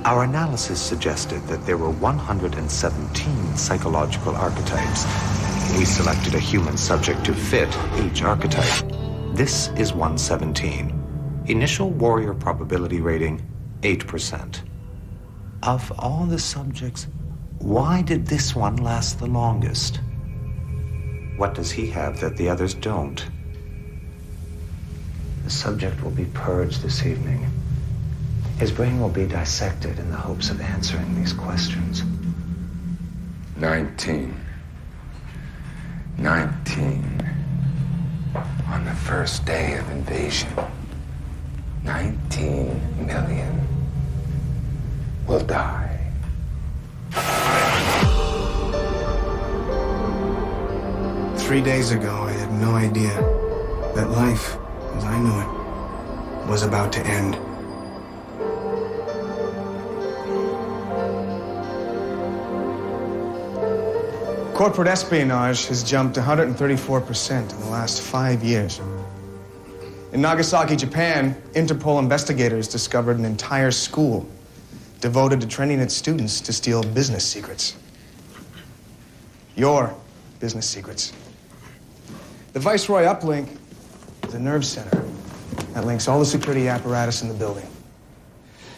Our analysis suggested that there were 117 psychological archetypes. We selected a human subject to fit each archetype. This is 117. Initial warrior probability rating, 8%. Of all the subjects, why did this one last the longest? What does he have that the others don't? The subject will be purged this evening. His brain will be dissected in the hopes of answering these questions. 19. On the first day of invasion. 19 million will die. Three days ago, I had no idea that life, as I knew it, was about to end. Corporate espionage has jumped 134% in the last 5 years. In Nagasaki, Japan, Interpol investigators discovered an entire school devoted to training its students to steal business secrets. Your business secrets. The Viceroy uplink is a nerve center that links all the security apparatus in the building.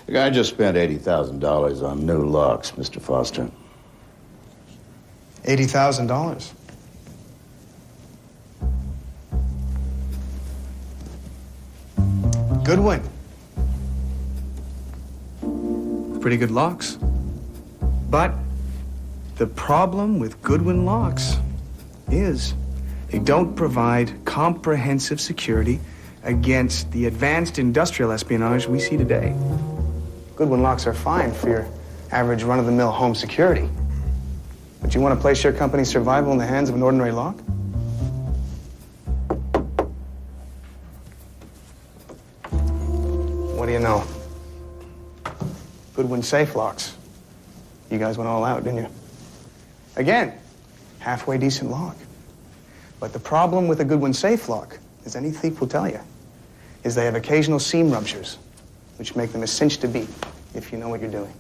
The guy just spent $80,000 on new locks, Mr. Foster. $80,000. Goodwin. Pretty good locks. But the problem with Goodwin locks is they don't provide comprehensive security against the advanced industrial espionage we see today. Goodwin locks are fine for your average run-of-the-mill home security. But you want to place your company's survival in the hands of an ordinary lock? What do you know? Goodwin safe locks. You guys went all out, didn't you? Again, halfway decent lock. But the problem with a Goodwin safe lock, as any thief will tell you, is they have occasional seam ruptures, which make them a cinch to beat, if you know what you're doing.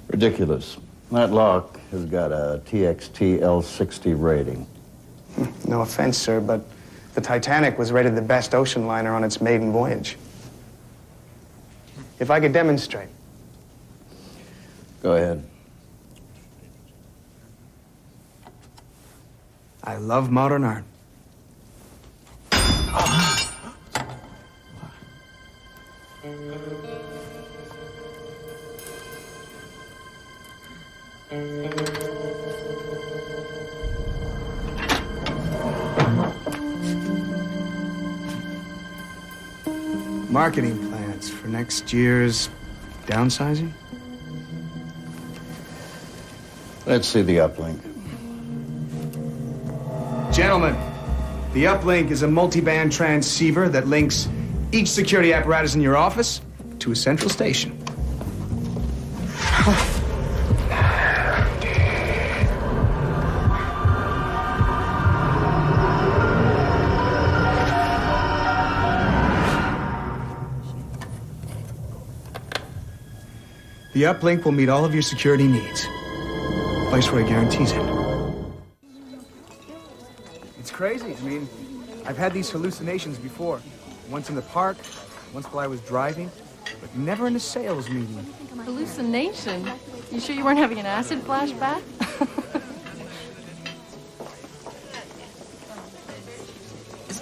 Ridiculous. That lock has got a TXT L60 rating. No offense, sir, but the Titanic was rated the best ocean liner on its maiden voyage. If I could demonstrate. Go ahead. I love modern art. Marketing plans for next year's downsizing? Let's see the uplink. Gentlemen, the uplink is a multi-band transceiver that links each security apparatus in your office to a central station. The uplink will meet all of your security needs. Viceroy guarantees it. It's crazy. I mean, I've had these hallucinations before. Once in the park, once while I was driving, but never in a sales meeting. Hallucination? You sure you weren't having an acid flashback?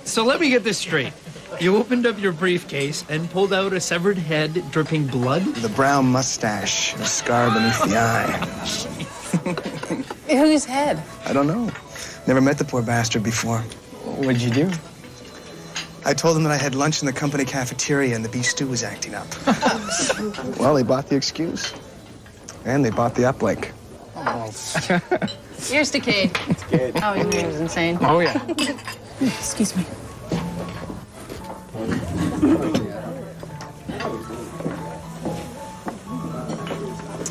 So let me get this straight. You opened up your briefcase and pulled out a severed head dripping blood? The brown mustache, a scar beneath the eye. Whose head? I don't know. Never met the poor bastard before. What'd you do? I told them that I had lunch in the company cafeteria and the beef stew was acting up. Well, they bought the excuse. And they bought the uplink. Oh. Here's to Cade. It's good. Oh, he was insane. Oh, yeah. Excuse me.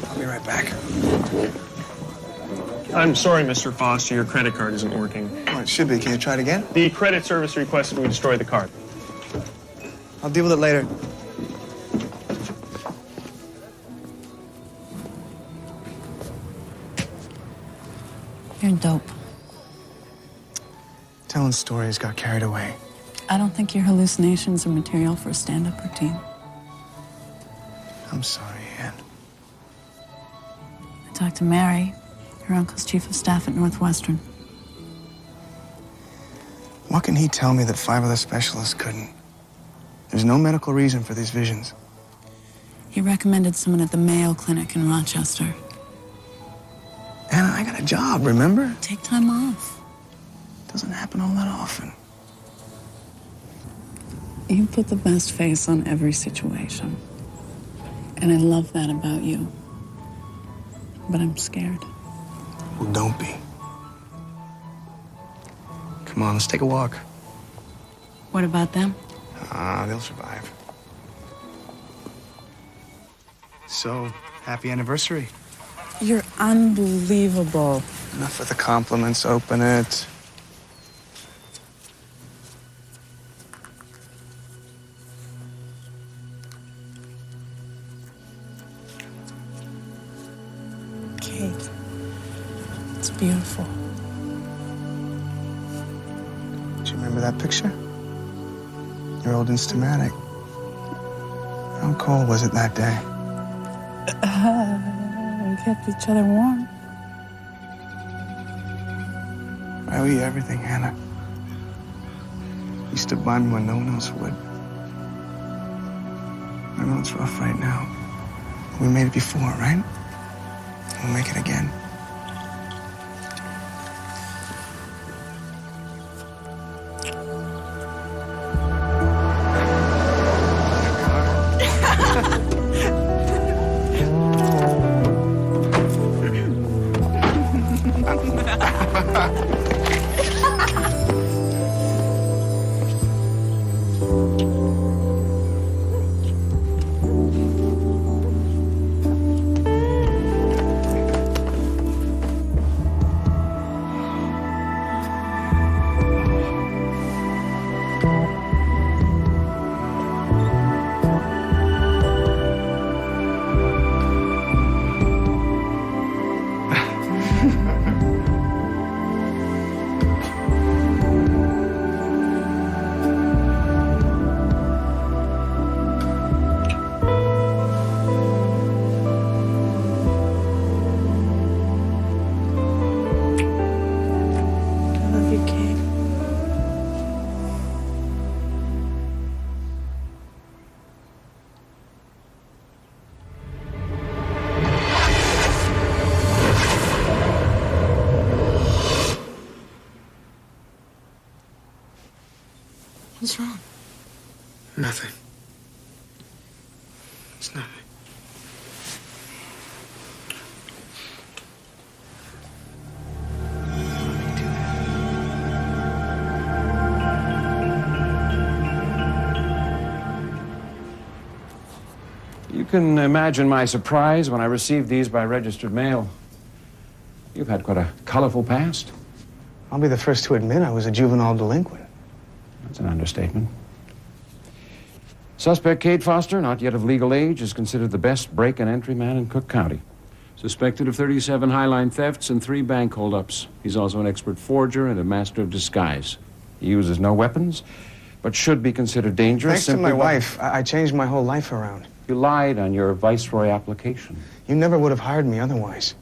I'll be right back. I'm sorry, Mr. Foster, your credit card isn't working. Oh, it should be. Can you try it again? The credit service requested we destroy the card. I'll deal with it later. dope. Telling stories got carried away. I don't think your hallucinations are material for a stand-up routine. I'm sorry, Ann. I talked to Mary, her uncle's chief of staff at Northwestern. What can he tell me that 5 other specialists couldn't? There's no medical reason for these visions. He recommended someone at the Mayo Clinic in Rochester. Anna, I got a job, remember? Take time off. Doesn't happen all that often. You put the best face on every situation. And I love that about you. But I'm scared. Well, don't be. Come on, let's take a walk. What about them? They'll survive. So, happy anniversary. You're unbelievable. Enough with the compliments, open it. Kate, it's beautiful. Do you remember that picture? Your old Instamatic. How cold was it that day? We kept each other warm. I owe you everything, Hannah. You stood by me when no one else would. I know it's rough right now. We made it before, right? We'll make it again. What's wrong? Nothing. It's nothing. You can imagine my surprise when I received these by registered mail. You've had quite a colorful past. I'll be the first to admit I was a juvenile delinquent. That's an understatement. Suspect Cade Foster, not yet of legal age, is considered the best break-and-entry man in Cook County. Suspected of 37 highline thefts and 3 bank holdups. He's also an expert forger and a master of disguise. He uses no weapons, but should be considered dangerous. Thanks to my wife, I changed my whole life around. You lied on your Viceroy application. You never would have hired me otherwise.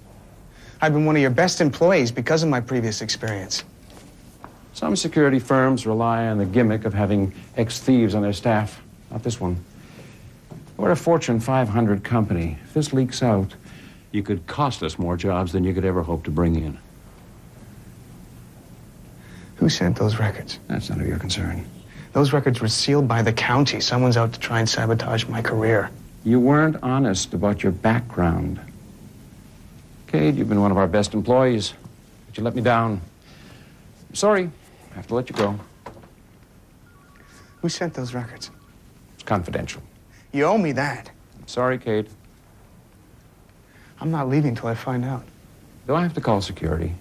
I've been one of your best employees because of my previous experience. Some security firms rely on the gimmick of having ex-thieves on their staff. Not this one. We're a Fortune 500 company. If this leaks out, you could cost us more jobs than you could ever hope to bring in. Who sent those records? That's none of your concern. Those records were sealed by the county. Someone's out to try and sabotage my career. You weren't honest about your background. Cade, you've been one of our best employees, but you let me down. I'm sorry. I have to let you go. Who sent those records? It's confidential. You owe me that. Sorry, Cade. I'm not leaving till I find out. Do I have to call security?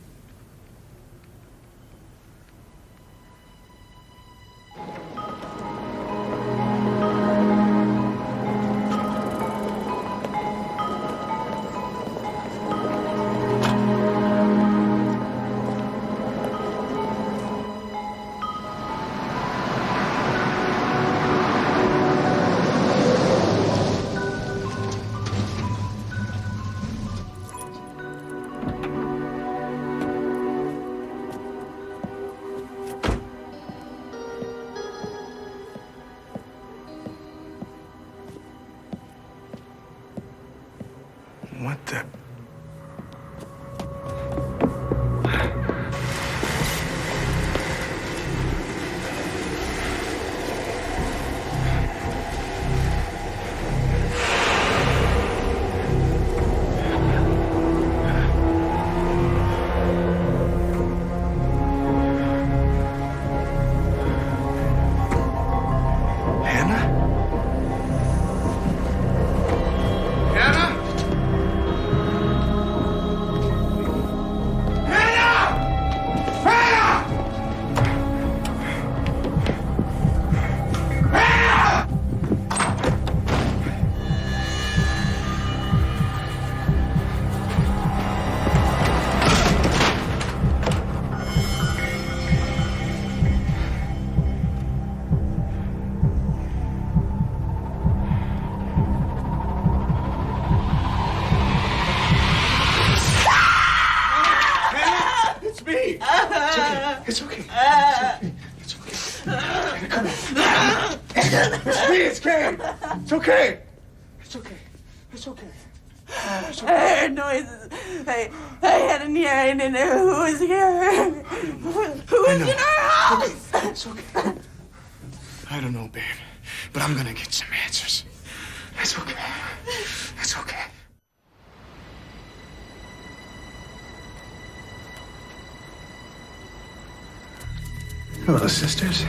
It's okay. Come on. It's me, it's Kay. It's okay. It's okay. It's okay. I heard noises. I had an ear. I didn't know who was here. Who was in our house? It's okay. I don't know, babe, but I'm gonna get some answers. It's okay. It's okay. Hello, sisters.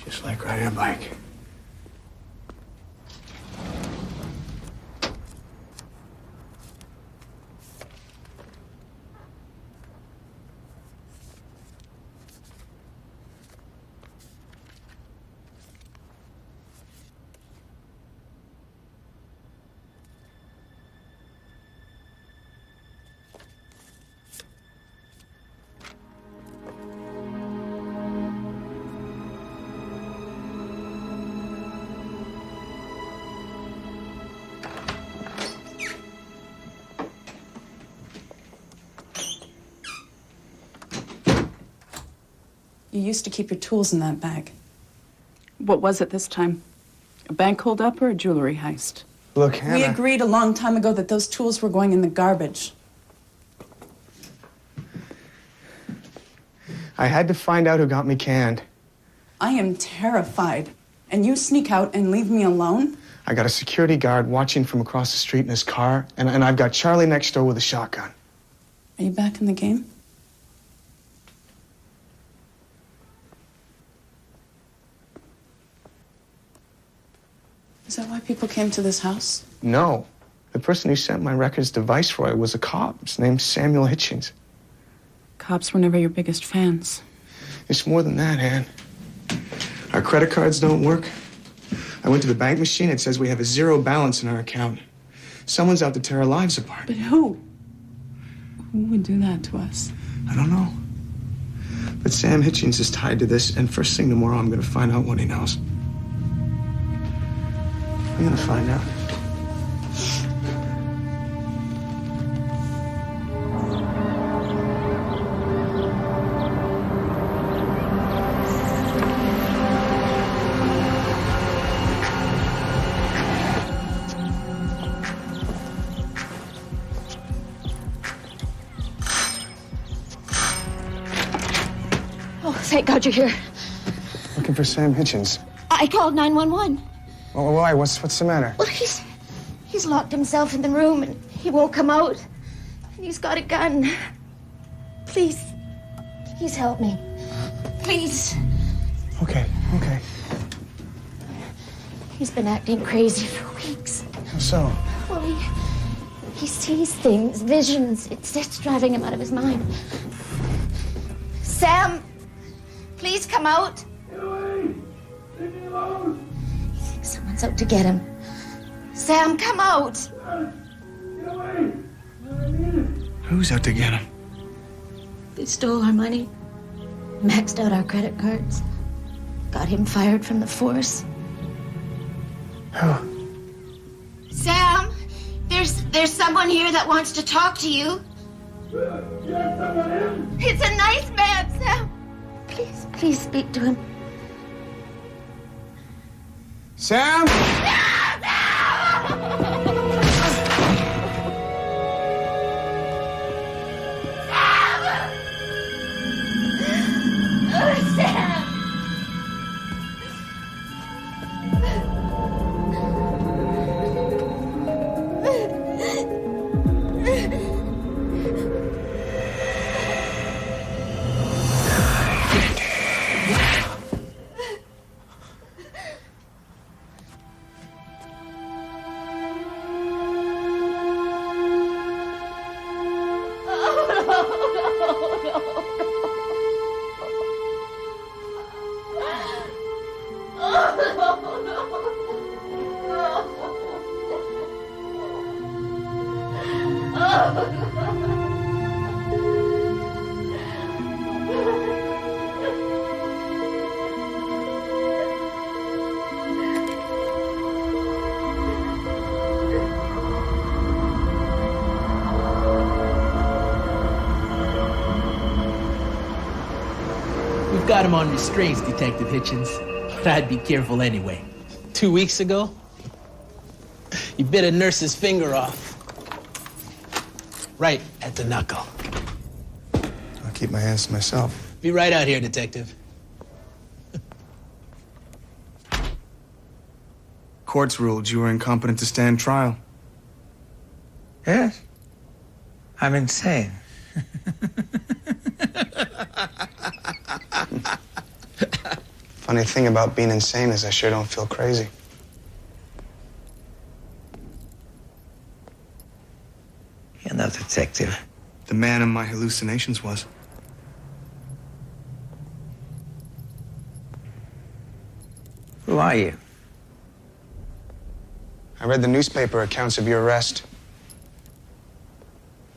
Just like riding a bike. You used to keep your tools in that bag. What was it this time? A bank holdup or a jewelry heist? Look, Hannah. We agreed a long time ago that those tools were going in the garbage. I had to find out who got me canned. I am terrified. And you sneak out and leave me alone? I got a security guard watching from across the street in his car, and I've got Charlie next door with a shotgun. Are you back in the game? Is that why people came to this house? No. The person who sent my records to Viceroy was a cop. His name's Samuel Hitchens. Cops were never your biggest fans. It's more than that, Ann. Our credit cards don't work. I went to the bank machine. It says we have a zero balance in our account. Someone's out to tear our lives apart. But who? Who would do that to us? I don't know. But Sam Hitchens is tied to this, and first thing tomorrow, I'm going to find out what he knows. I'm going to find out. Oh, thank God you're here. Looking for Sam Hitchens. I called 911. Oh, why? What's the matter? Well, he's locked himself in the room and he won't come out. And he's got a gun. Please help me. Please. Okay. He's been acting crazy for weeks. How so? Well, he sees things, visions. It's driving him out of his mind. Sam, please come out. Get away! Leave me alone! He thinks someone's out to get him. Sam, come out. Get away! I need it. Who's out to get him? They stole our money, maxed out our credit cards, got him fired from the force. Who? Sam, there's someone here that wants to talk to you. Get someone in! It's a nice man, Sam. Please speak to him. Sam? Sam! We've got him on restraints, Detective Hitchens. But I'd be careful anyway. 2 weeks ago, he bit a nurse's finger off. Right at the knuckle. I'll keep my hands to myself. Be right out here, Detective. Courts ruled you were incompetent to stand trial. Yes? I'm insane. Funny thing about being insane is I sure don't feel crazy. You're no detective. The man in my hallucinations was. Who are you? I read the newspaper accounts of your arrest.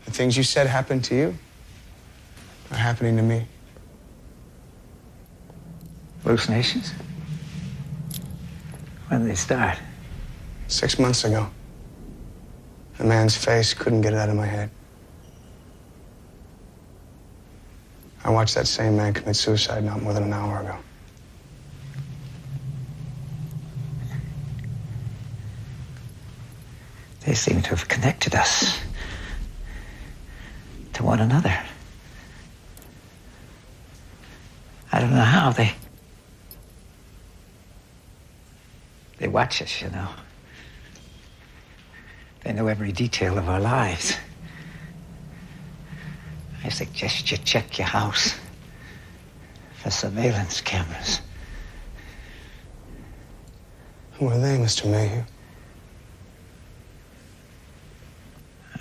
The things you said happened to you are happening to me. Hallucinations? When did they start? 6 months ago. A man's face couldn't get it out of my head. I watched that same man commit suicide not more than an hour ago. They seem to have connected us to one another. I don't know how. They watch us, you know. They know every detail of our lives. I suggest you check your house for surveillance cameras. Who are they, Mr. Mayhew?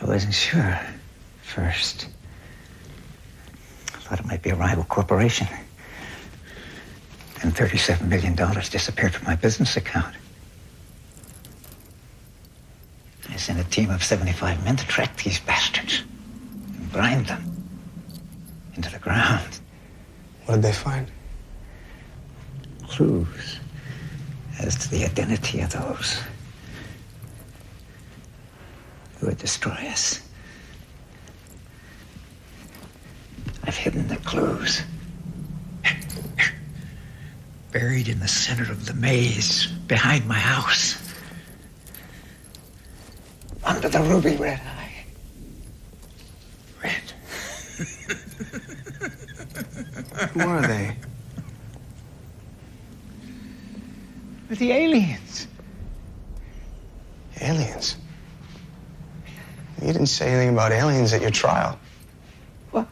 I wasn't sure first. I thought it might be a rival corporation. And $37 million disappeared from my business account. I sent a team of 75 men to track these bastards and grind them into the ground. What did they find? Clues as to the identity of those who would destroy us. I've hidden the clues. Buried in the center of the maze behind my house. Under the ruby red eye. Red. Who are they? They're the aliens. Aliens? You didn't say anything about aliens at your trial. Well,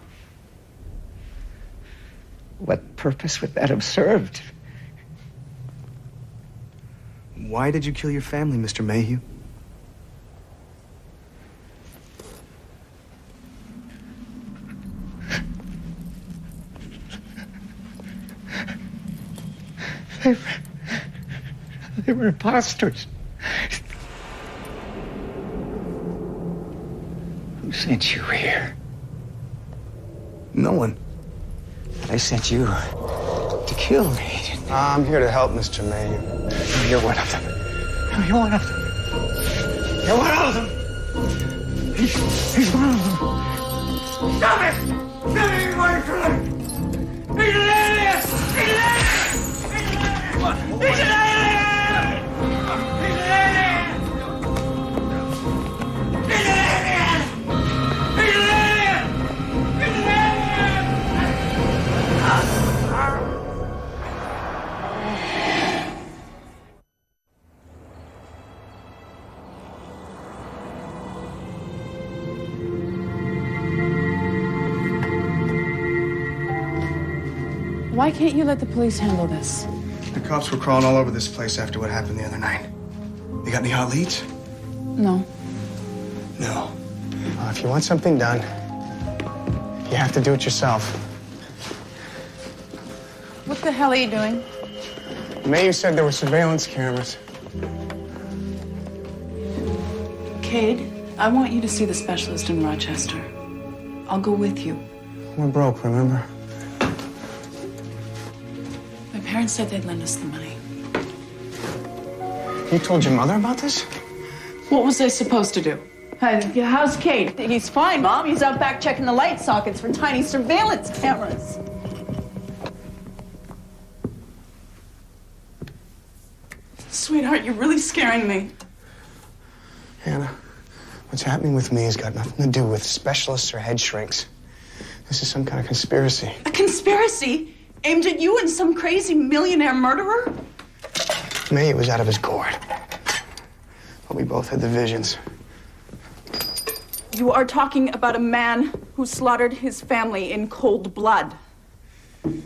what purpose would that have served? Why did you kill your family, Mr. Mayhew? They were imposters. Who sent you here? No one. I sent you to kill me. I'm here to help, Mr. Mayhew. You're one of them. You're one of them. You're one of them. He's one of them. Stop it! Stop it! You're going to him! He's an alien! He's an alien! He's an alien! Why can't you let the police handle this? The cops were crawling all over this place after what happened the other night. You got any hot leads? No. No. If you want something done, you have to do it yourself. What the hell are you doing? Mayhew said there were surveillance cameras. Cade, I want you to see the specialist in Rochester. I'll go with you. We're broke, remember? My parents said they'd lend us the money. You told your mother about this? What was I supposed to do? How's Kate? He's fine, Mom. He's out back checking the light sockets for tiny surveillance cameras. Sweetheart, you're really scaring me. Hannah, what's happening with me has got nothing to do with specialists or head shrinks. This is some kind of conspiracy. A conspiracy? Aimed at you and some crazy millionaire murderer? Mayhew was out of his gourd. But we both had the visions. You are talking about a man who slaughtered his family in cold blood.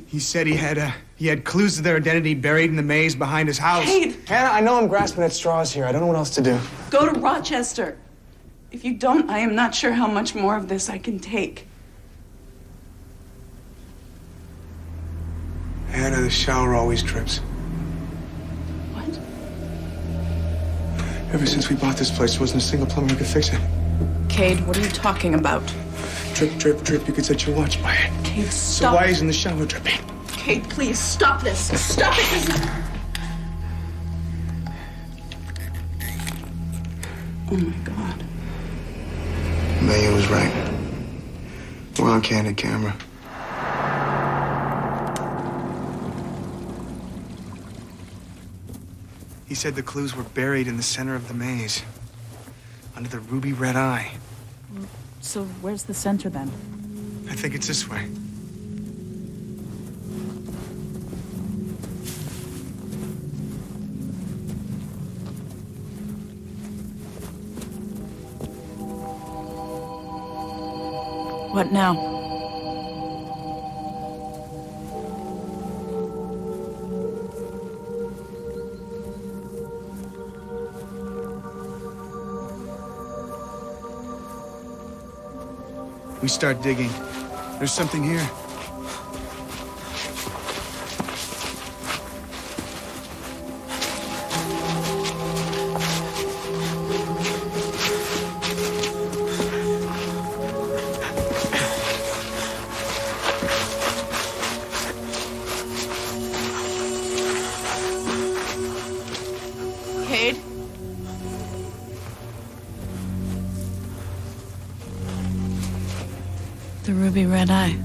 He said he had clues to their identity buried in the maze behind his house. Cade! Hannah, I know I'm grasping at straws here. I don't know what else to do. Go to Rochester. If you don't, I am not sure how much more of this I can take. Hannah, the shower always drips. What? Ever since we bought this place, there wasn't a single plumber who could fix it. Cade, what are you talking about? Drip, drip, drip. You could set your watch by it. Cade, So stop. why isn't the shower dripping? Cade, please, stop this. Stop it. Oh, my God. Mayhew was right. We're on candid camera. He said the clues were buried in the center of the maze, under the ruby red eye. So where's the center, then? I think it's this way. What now? We start digging. There's something here. Cade? The ruby red eye.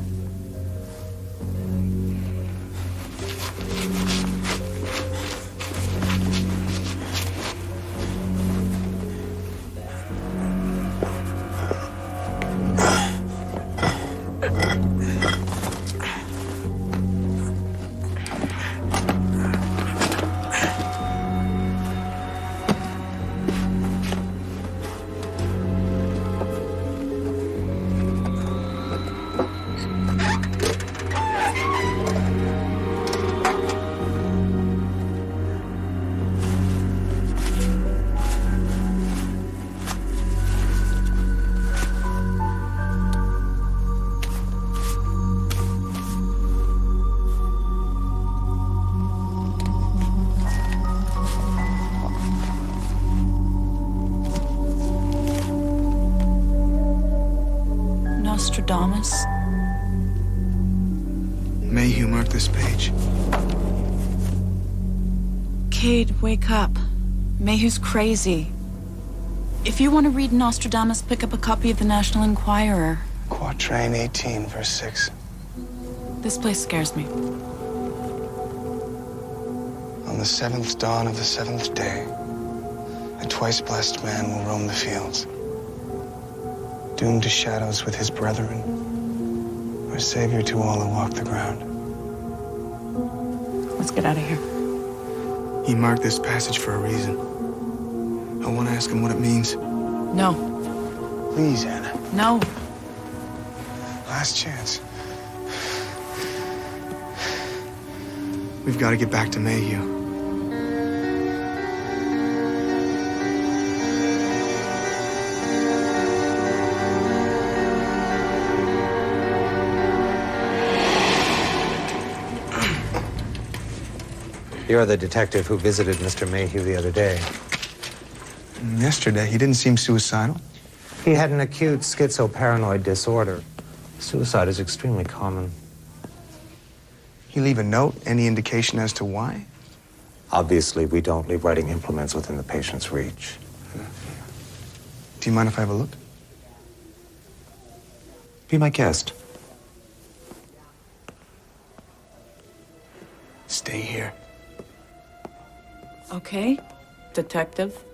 Nostradamus? Mayhew marked this page. Cade, wake up. Mayhew's crazy. If you want to read Nostradamus, pick up a copy of the National Enquirer. Quatrain 18, verse 6. This place scares me. On the seventh dawn of the seventh day, a twice blessed man will roam the fields, doomed to shadows with his brethren, our savior to all who walk the ground. Let's get out of here. He marked this passage for a reason. I want to ask him what it means. No. Please, Anna. No. Last chance. We've got to get back to Mayhew. You're the detective who visited Mr. Mayhew the other day. Yesterday, he didn't seem suicidal. He had an acute schizoparanoid disorder. Suicide is extremely common. He leave a note? Any indication as to why? Obviously, we don't leave writing implements within the patient's reach. Do you mind if I have a look? Be my guest. Stay here. Okay, detective.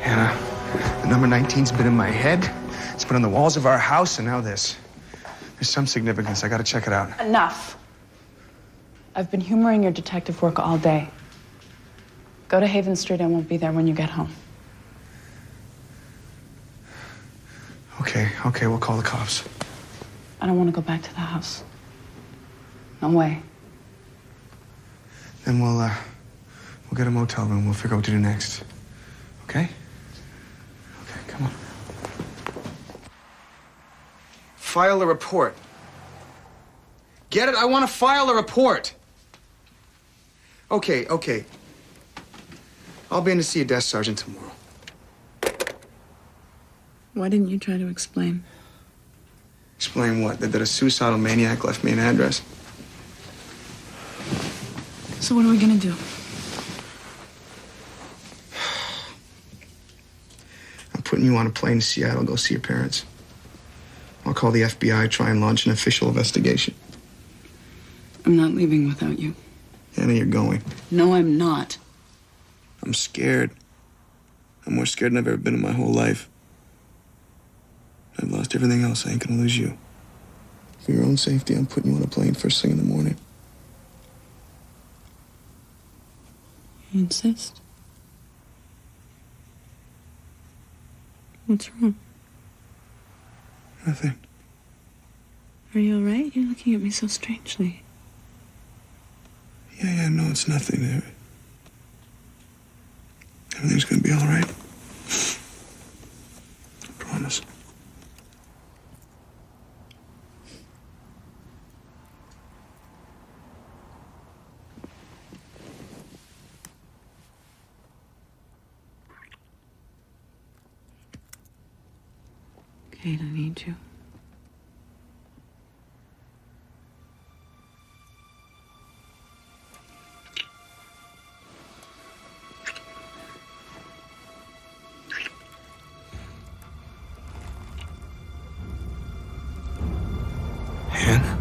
Hannah, the number 19's been in my head. It's been on the walls of our house, and now this. There's some significance. I gotta check it out. Enough. I've been humoring your detective work all day. Go to Haven Street. I won't be there when you get home. Okay, we'll call the cops. I don't want to go back to the house. No way. Then we'll get a motel room. We'll figure out what to do next. Okay? Okay, come on. File a report. Get it? I want to file a report. Okay. I'll be in to see a desk sergeant tomorrow. Why didn't you try to explain? Explain what? That a suicidal maniac left me an address? So what are we gonna do? I'm putting you on a plane to Seattle. Go see your parents. I'll call the FBI, try and launch an official investigation. I'm not leaving without you. Anna, you're going. No, I'm not. I'm scared. I'm more scared than I've ever been in my whole life. I've lost everything else. I ain't gonna lose you. For your own safety, I'm putting you on a plane first thing in the morning. You insist? What's wrong? Nothing. Are you all right? You're looking at me so strangely. Yeah, no, it's nothing. Everything's gonna be all right. I promise. Kate, I need you. Hannah?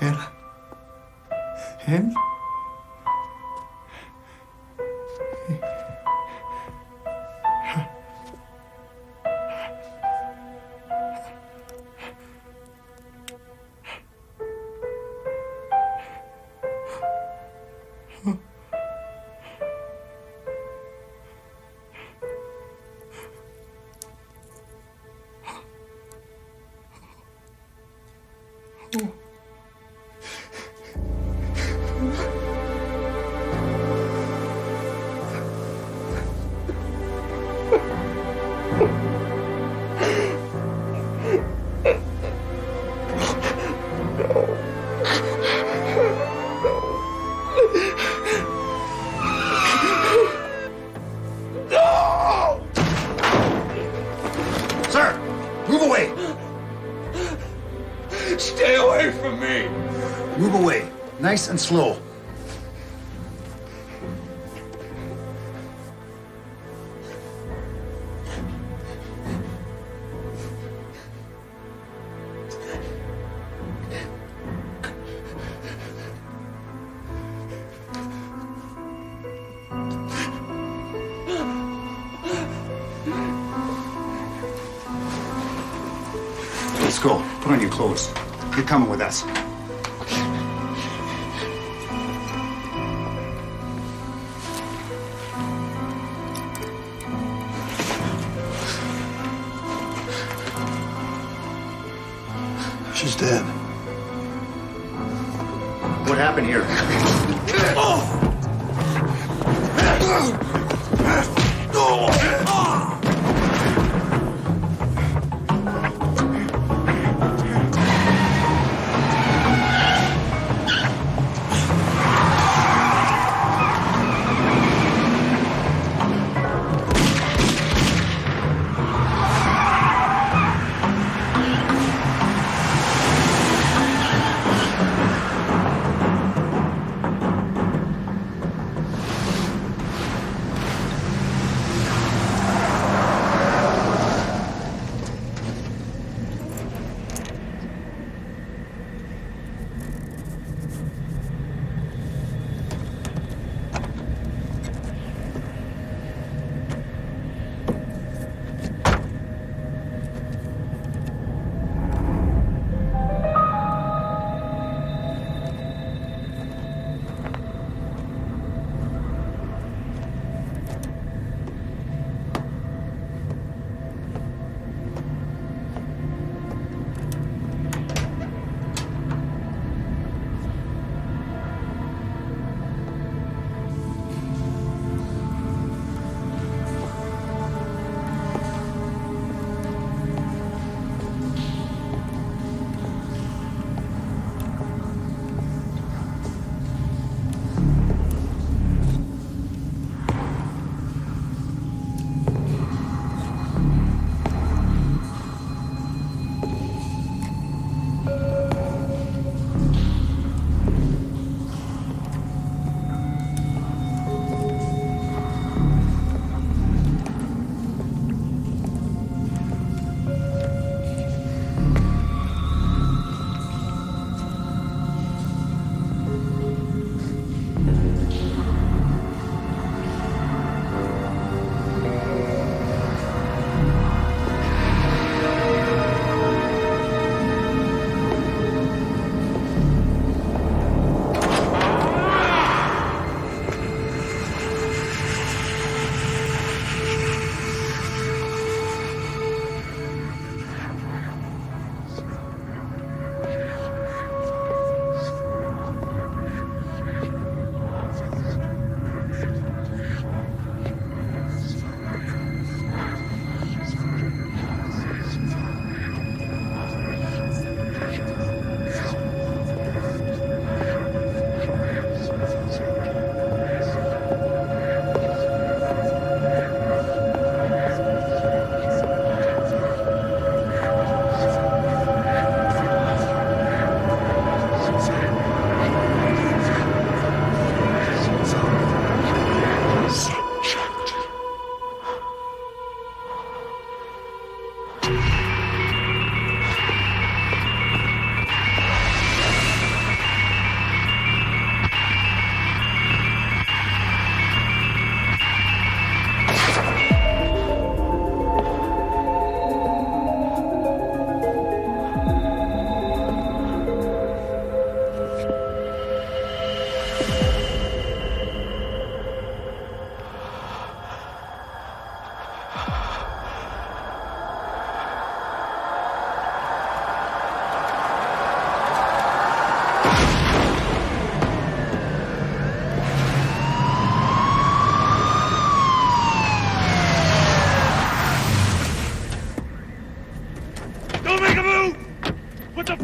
Hannah? Hannah? Nice and slow. Let's go. Put on your clothes. You're coming with us. She's dead. What happened here?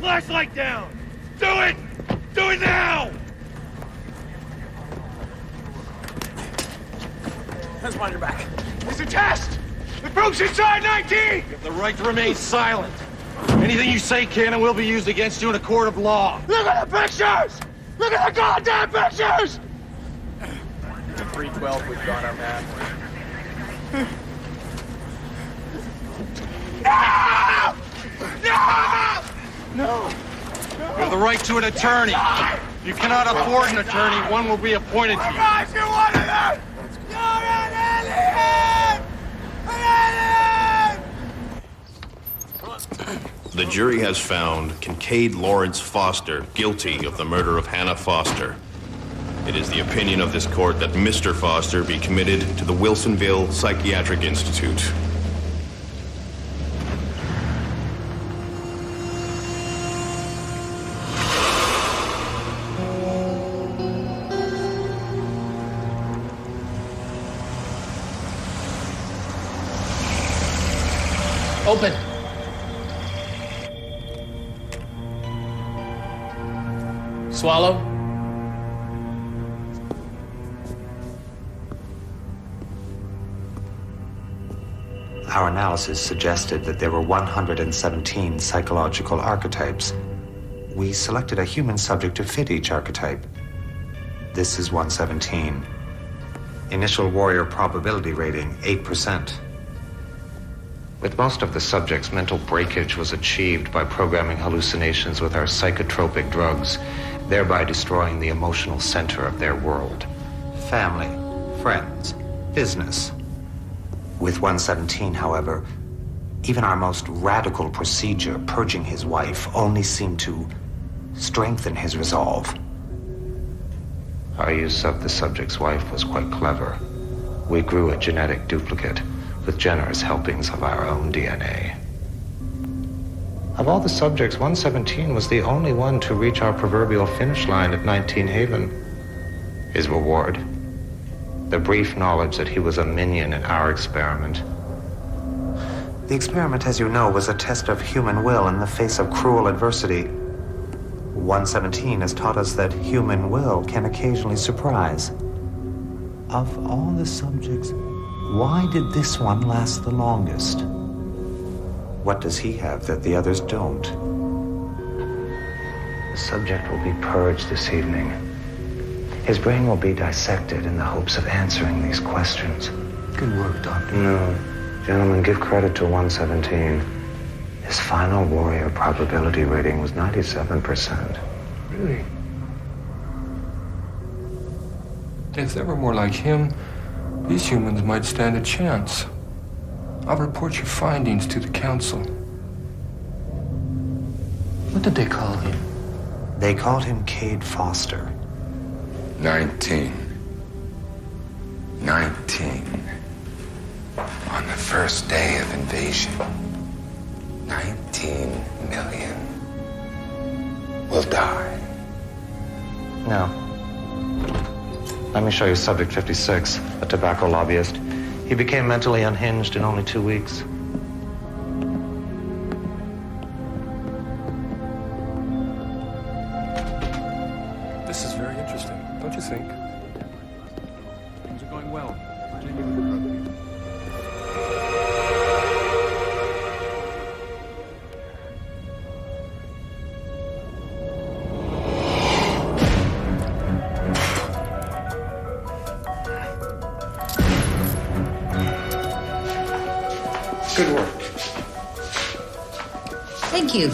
flashlight down! Do it! Do it now! Hands behind your back. It's a test! The proof's inside 19! You have the right to remain silent. Anything you say can and will be used against you in a court of law. Look at the pictures! Look Look at the goddamn pictures! The 312 we've got our man. No! No! You have the right to an attorney. If you cannot afford an attorney, one will be appointed to you. Guys, you wanted it! You're an alien! An alien! The jury has found Kincaid Lawrence Foster guilty of the murder of Hannah Foster. It is the opinion of this court that Mr. Foster be committed to the Wilsonville Psychiatric Institute. Open. Swallow. Our analysis suggested that there were 117 psychological archetypes. We selected a human subject to fit each archetype. This is 117. Initial warrior probability rating, 8%. With most of the subjects, mental breakage was achieved by programming hallucinations with our psychotropic drugs, thereby destroying the emotional center of their world. Family, friends, business. With 117, however, even our most radical procedure, purging his wife, only seemed to strengthen his resolve. Our use of the subject's wife was quite clever. We grew a genetic duplicate with generous helpings of our own DNA. Of all the subjects, 117 was the only one to reach our proverbial finish line at 19 Haven. His reward? The brief knowledge that he was a minion in our experiment. The experiment, as you know, was a test of human will in the face of cruel adversity. 117 has taught us that human will can occasionally surprise. Of all the subjects, why did this one last the longest? What does he have that the others don't? The subject will be purged this evening. His brain will be dissected in the hopes of answering these questions. Good work, Doctor. No. Gentlemen, give credit to 117. His final warrior probability rating was 97%. Really? If there were more like him, these humans might stand a chance. I'll report your findings to the council. What did they call him? They called him Cade Foster. 19. On the first day of invasion. 19 million will die. No. Let me show you Subject 56, a tobacco lobbyist. He became mentally unhinged in only 2 weeks. This is very interesting, don't you think? Things are going well. Good work. Thank you.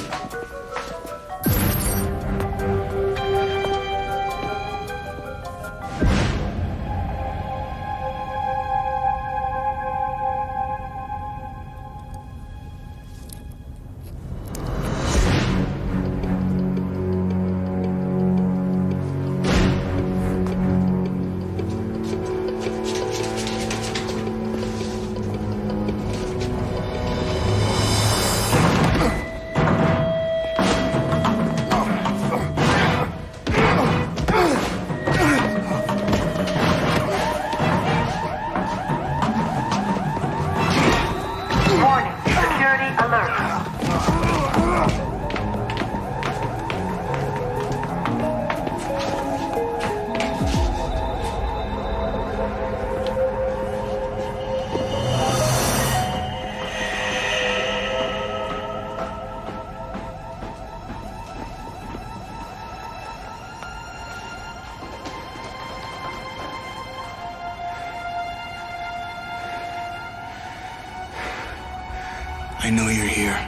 I know you're here.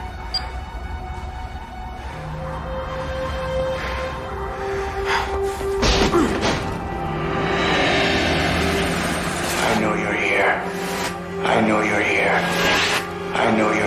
I know you're here. I know you're here. I know you're